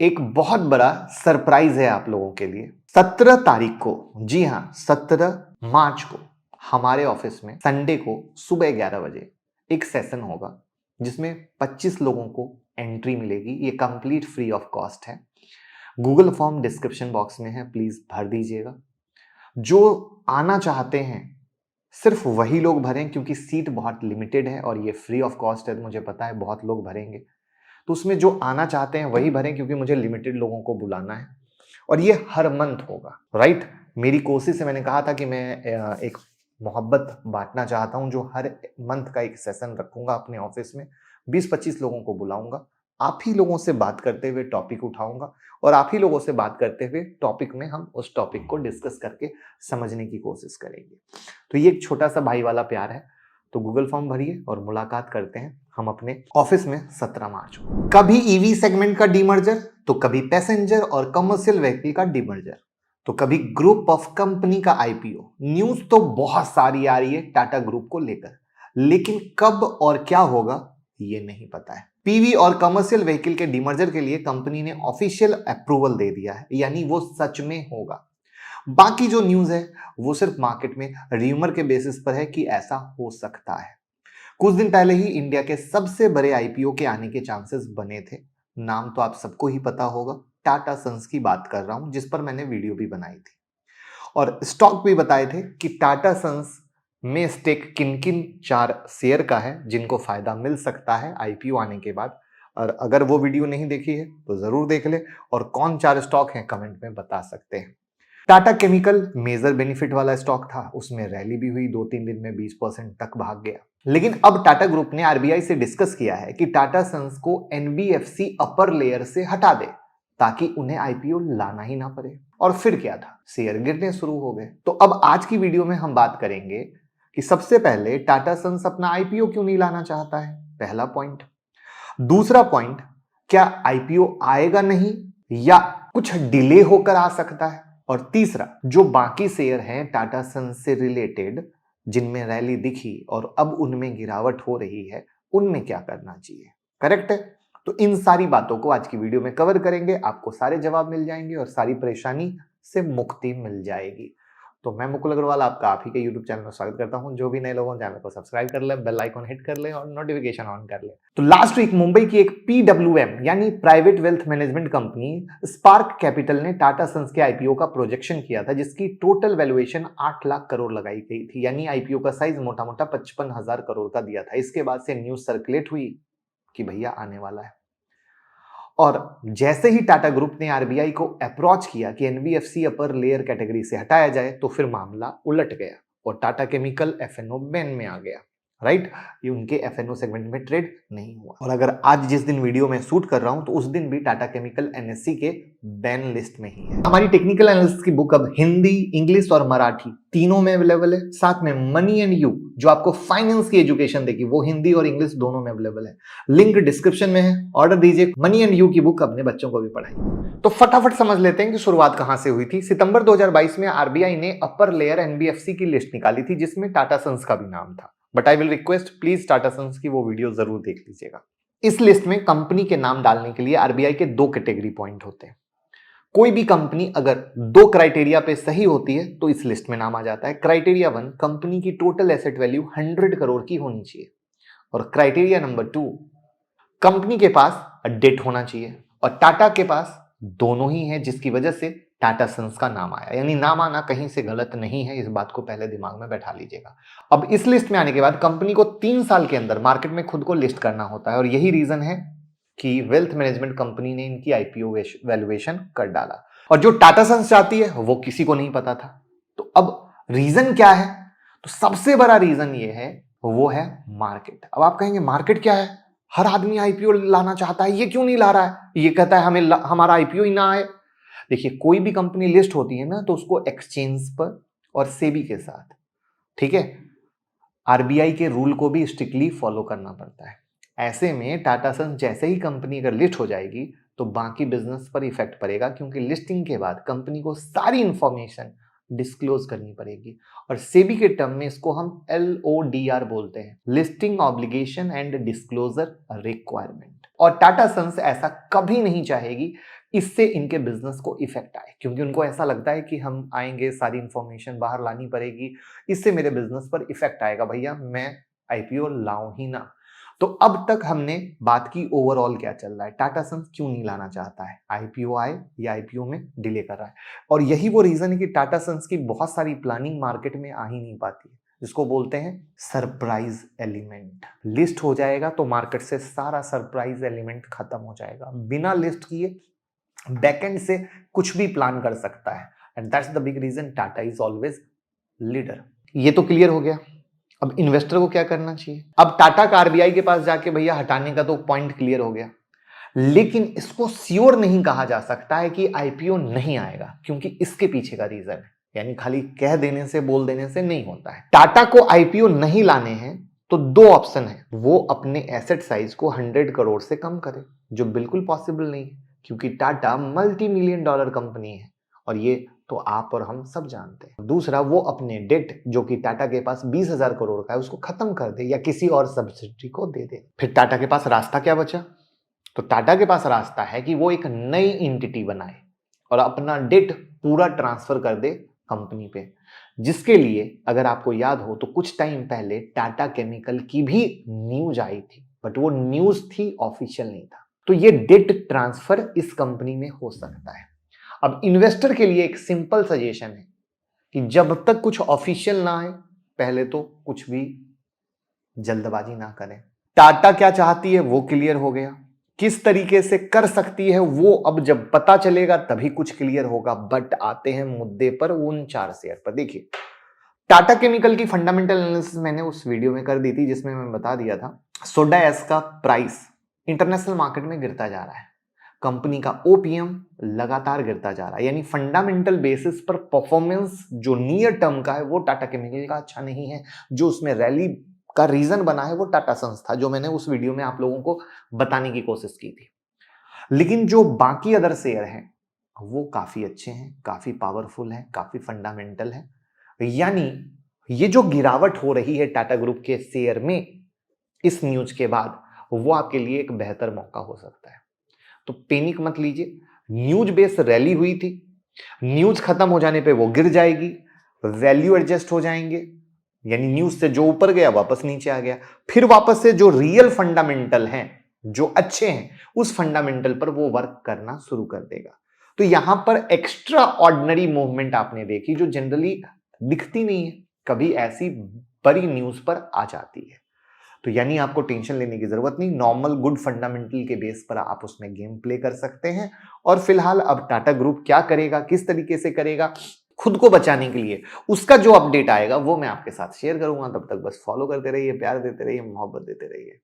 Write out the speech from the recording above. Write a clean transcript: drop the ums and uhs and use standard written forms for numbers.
एक बहुत बड़ा सरप्राइज है आप लोगों के लिए। 17 तारीख को, जी हाँ 17 मार्च को हमारे ऑफिस में संडे को सुबह 11 बजे एक सेशन होगा जिसमें 25 लोगों को एंट्री मिलेगी। ये कंप्लीट फ्री ऑफ कॉस्ट है। गूगल फॉर्म डिस्क्रिप्शन बॉक्स में है, प्लीज भर दीजिएगा। जो आना चाहते हैं सिर्फ वही लोग भरें, क्योंकि सीट बहुत लिमिटेड है और ये फ्री ऑफ कॉस्ट है। मुझे पता है बहुत लोग भरेंगे, तो उसमें जो आना चाहते हैं वही भरें, क्योंकि मुझे लिमिटेड लोगों को बुलाना है और ये हर मंथ होगा। राइट, मेरी कोशिश है, मैंने कहा था कि मैं एक मोहब्बत बांटना चाहता हूं, जो हर मंथ का एक सेशन रखूंगा अपने ऑफिस में। 20-25 लोगों को बुलाऊंगा, आप ही लोगों से बात करते हुए टॉपिक उठाऊंगा और आप ही लोगों से बात करते हुए टॉपिक में हम उस टॉपिक को डिस्कस करके समझने की कोशिश करेंगे। तो ये एक छोटा सा भाई वाला प्यार है। तो गूगल फॉर्म भरिए और मुलाकात करते हैं हम अपने ऑफिस में 17 मार्च को। कभी ईवी सेगमेंट का डीमर्जर, तो कभी पैसेंजर और कमर्शियल व्हीकल का डीमर्जर, तो कभी ग्रुप ऑफ कंपनी का आईपीओ। न्यूज तो बहुत सारी आ रही है टाटा ग्रुप को लेकर, लेकिन कब और क्या होगा ये नहीं पता है। पीवी और कमर्शियल व्हीकल के डीमर्जर के लिए कंपनी ने ऑफिशियल अप्रूवल दे दिया है, यानी वो सच में होगा। बाकी जो न्यूज है वो सिर्फ मार्केट में र्यूमर के बेसिस पर है कि ऐसा हो सकता है। कुछ दिन पहले ही इंडिया के सबसे बड़े आईपीओ के आने के चांसेस बने थे। नाम तो आप सबको ही पता होगा, टाटा सन्स की बात कर रहा हूं, जिस पर मैंने वीडियो भी बनाई थी और स्टॉक भी बताए थे कि टाटा सन्स में स्टेक किन किन 4 शेयर का है जिनको फायदा मिल सकता है आईपीओ आने के बाद। और अगर वो वीडियो नहीं देखी है तो जरूर देख ले, और कौन 4 स्टॉक हैं कमेंट में बता सकते हैं। टाटा केमिकल मेजर बेनिफिट वाला स्टॉक था, उसमें रैली भी हुई, 2-3 दिन में 20% तक भाग गया। लेकिन अब टाटा ग्रुप ने आरबीआई से डिस्कस किया है कि टाटा सन्स को एनबीएफसी अपर लेयर से हटा दे, ताकि उन्हें आईपीओ लाना ही ना पड़े। और फिर क्या था, शेयर गिरने शुरू हो गए। तो अब आज की वीडियो में हम बात करेंगे कि सबसे पहले टाटा सन्स अपना आईपीओ क्यों नहीं लाना चाहता है, पहला पॉइंट। दूसरा पॉइंट, क्या आईपीओ आएगा नहीं या कुछ डिले होकर आ सकता है। और तीसरा, जो बाकी शेयर हैं टाटा सन्स से रिलेटेड जिनमें रैली दिखी और अब उनमें गिरावट हो रही है, उनमें क्या करना चाहिए। करेक्ट है। तो इन सारी बातों को आज की वीडियो में कवर करेंगे, आपको सारे जवाब मिल जाएंगे और सारी परेशानी से मुक्ति मिल जाएगी। तो मैं मुकुल अग्रवाल आपका आप ही के YouTube चैनल में स्वागत करता हूं। जो भी नए लोगों चैनल को सब्सक्राइब कर ले, बेल आइकन हिट कर ले और नोटिफिकेशन ऑन कर ले। तो लास्ट वीक मुंबई की एक पीडब्ल्यूएम यानी private wealth management company spark capital ने टाटा सन्स के आईपीओ का प्रोजेक्शन किया था, जिसकी टोटल वैल्यूएशन 8 लाख करोड़ लगाई गई थी, यानी आईपीओ का साइज मोटा मोटा 55,000 करोड़ का दिया था। इसके बाद से न्यूज सर्कुलेट हुई कि भैया आने वाला है। और जैसे ही टाटा ग्रुप ने आरबीआई को अप्रोच किया कि एनबीएफसी अपर लेयर कैटेगरी से हटाया जाए, तो फिर मामला उलट गया और टाटा केमिकल एफएनओ बैन में आ गया। राइट, ये उनके एफएनओ सेगमेंट में ट्रेड नहीं हुआ। और अगर आज जिस दिन वीडियो में शूट कर रहा हूं तो उस दिन भी टाटा केमिकल एनएससी के बैन लिस्ट में ही है। हमारी टेक्निकल एनालिसिस की बुक अब हिंदी, इंग्लिश और मराठी तीनों में अवेलेबल है। साथ में मनी एंड यू जो आपको फाइनेंस की एजुकेशन देगी, वो हिंदी और इंग्लिश दोनों में अवेलेबल है। लिंक डिस्क्रिप्शन में है, ऑर्डर दीजिए। मनी एंड यू की बुक अपने बच्चों को भी पढ़ाइए। तो फटाफट समझ लेते हैं कि शुरुआत कहां से हुई थी। सितंबर 2022 में आरबीआई ने अपर लेयर एनबीएफसी की लिस्ट निकाली थी, जिसमें टाटा सन्स का भी नाम था। But I will request, please Tata Sons की वो वीडियो जरूर देख लीजिएगा। इस लिस्ट में कंपनी के नाम डालने के लिए आरबीआई के 2 कैटेगरी पॉइंट होते हैं। कोई भी कंपनी अगर 2 क्राइटेरिया पे सही होती है तो इस लिस्ट में नाम आ जाता है। क्राइटेरिया 1, कंपनी की टोटल एसेट वैल्यू 100 करोड़ की होनी चाहिए। और क्राइटेरिया नंबर 2, कंपनी के पास डेट होना चाहिए। और टाटा के पास दोनों ही है, जिसकी वजह से टाटा सन्स का नाम आया। यानी नाम आना कहीं से गलत नहीं है, इस बात को पहले दिमाग में बैठा लीजिएगा। अब इस लिस्ट में आने के बाद कंपनी को 3 साल के अंदर मार्केट में खुद को लिस्ट करना होता है, और यही रीजन है कि वेल्थ मैनेजमेंट कंपनी ने इनकी आईपीओ वैल्यूएशन कर डाला। और जो टाटा सन्स चाहती है वो किसी को नहीं पता था। तो अब रीजन क्या है, तो सबसे बड़ा रीजन ये है, वो है मार्केट। अब आप कहेंगे मार्केट क्या है, हर आदमी आईपीओ लाना चाहता है, ये क्यों नहीं ला रहा है, ये कहता है हमें हमारा आईपीओ ही ना आए। देखिए, कोई भी कंपनी लिस्ट होती है ना, तो उसको एक्सचेंज पर और सेबी के साथ, ठीक है, आरबीआई के रूल को भी स्ट्रिक्टली फॉलो करना पड़ता है। ऐसे में टाटा सन्स जैसे ही कंपनी अगर लिस्ट हो जाएगी तो बाकी बिजनेस पर इफेक्ट पड़ेगा, क्योंकि लिस्टिंग के बाद कंपनी को सारी इंफॉर्मेशन डिस्क्लोज करनी पड़ेगी। और सेबी के टर्म में इसको हम LODR बोलते हैं, listing obligation and disclosure requirement. और टाटा सन्स ऐसा कभी नहीं चाहेगी इससे इनके बिजनेस को इफेक्ट आए, क्योंकि उनको ऐसा लगता है कि हम आएंगे, सारी इंफॉर्मेशन बाहर लानी पड़ेगी, इससे मेरे बिजनेस पर इफेक्ट आएगा, भैया मैं आईपीओ लाऊं ही ना। तो अब तक हमने बात की ओवरऑल क्या चल रहा है, टाटा सन्स क्यों नहीं लाना चाहता है, आईपीओ आए या आईपीओ में डिले कर रहा है। और यही वो रीजन है कि टाटा सन्स की बहुत सारी प्लानिंग मार्केट में आ ही नहीं पाती है, जिसको बोलते हैं सरप्राइज एलिमेंट। लिस्ट हो जाएगा तो मार्केट से सारा सरप्राइज एलिमेंट खत्म हो जाएगा, बिना लिस्ट किए बैकएंड से कुछ भी प्लान कर सकता है, and that's the big reason Tata is always leader. ये तो क्लियर हो गया। अब इन्वेस्टर को क्या करना चाहिए, अब टाटा का आरबीआई के पास जाके भैया हटाने का तो पॉइंट क्लियर हो गया, लेकिन इसको श्योर नहीं कहा जा सकता है कि आईपीओ नहीं आएगा, क्योंकि इसके पीछे का रीजन है, यानी खाली कह देने से बोल देने से नहीं होता है। टाटा को आईपीओ नहीं लाने हैं तो दो ऑप्शन है, वो अपने एसेट साइज को 100 करोड़ से कम करे, जो बिल्कुल पॉसिबल नहीं है, क्योंकि Tata multi million dollar company है, और ये तो आप और हम सब जानते हैं। दूसरा, वो अपने डेट जो कि टाटा के पास 20,000 करोड़ का है उसको खत्म कर दे या किसी और सब्सिडी को दे दे। फिर टाटा के पास रास्ता क्या बचा, तो टाटा के पास रास्ता है कि वो एक नई एंटिटी बनाए और अपना डेट पूरा ट्रांसफर कर दे कंपनी पे, जिसके लिए अगर आपको याद हो तो कुछ टाइम पहले टाटा केमिकल की भी न्यूज आई थी, बट वो न्यूज थी, ऑफिशियल नहीं था। तो ये डेट ट्रांसफर इस कंपनी में हो सकता है। अब इन्वेस्टर के लिए एक सिंपल सजेशन है कि जब तक कुछ ऑफिशियल ना आए पहले तो कुछ भी जल्दबाजी ना करें। टाटा क्या चाहती है वो क्लियर हो गया, किस तरीके से कर सकती है वो अब जब पता चलेगा तभी कुछ क्लियर होगा। बट आते हैं मुद्दे पर, उन 4 शेयर पर। देखिए, टाटा केमिकल की फंडामेंटल एनालिसिस मैंने उस वीडियो में कर दी थी, जिसमें मैं बता दिया था सोडा एस का प्राइस इंटरनेशनल मार्केट में गिरता जा रहा है, कंपनी का ओपीएम लगातार गिरता जा रहा है, यानी फंडामेंटल बेसिस पर परफॉर्मेंस जो नियर टर्म का है वो टाटा केमिकल का अच्छा नहीं है। जो उसमें रैली का रीजन बना है वो टाटा सन्स था, जो मैंने उस वीडियो में आप लोगों को बताने की कोशिश की थी। लेकिन जो बाकी अदर शेयर हैं वो काफी अच्छे हैं, काफी पावरफुल हैं, काफी फंडामेंटल है, यानी ये जो गिरावट हो रही है टाटा ग्रुप के शेयर में इस न्यूज के बाद, वो आपके लिए एक बेहतर मौका हो सकता है। तो पैनिक मत लीजिए, न्यूज बेस रैली हुई थी, न्यूज खत्म हो जाने पे वो गिर जाएगी, वैल्यू एडजस्ट हो जाएंगे, यानी न्यूज से जो ऊपर गया वापस नीचे आ गया, फिर वापस से जो रियल फंडामेंटल हैं, जो अच्छे हैं, उस फंडामेंटल पर वो वर्क करना शुरू कर देगा। तो यहां पर एक्स्ट्रा ऑर्डिनरी मूवमेंट आपने देखी जो जनरली दिखती नहीं है, कभी ऐसी बड़ी न्यूज पर आ जाती है। तो यानी आपको टेंशन लेने की जरूरत नहीं, नॉर्मल गुड फंडामेंटल के बेस पर आप उसमें गेम प्ले कर सकते हैं। और फिलहाल अब टाटा ग्रुप क्या करेगा, किस तरीके से करेगा खुद को बचाने के लिए, उसका जो अपडेट आएगा वो मैं आपके साथ शेयर करूंगा। तब तक बस फॉलो करते रहिए, प्यार देते रहिए, मोहब्बत देते रहिए।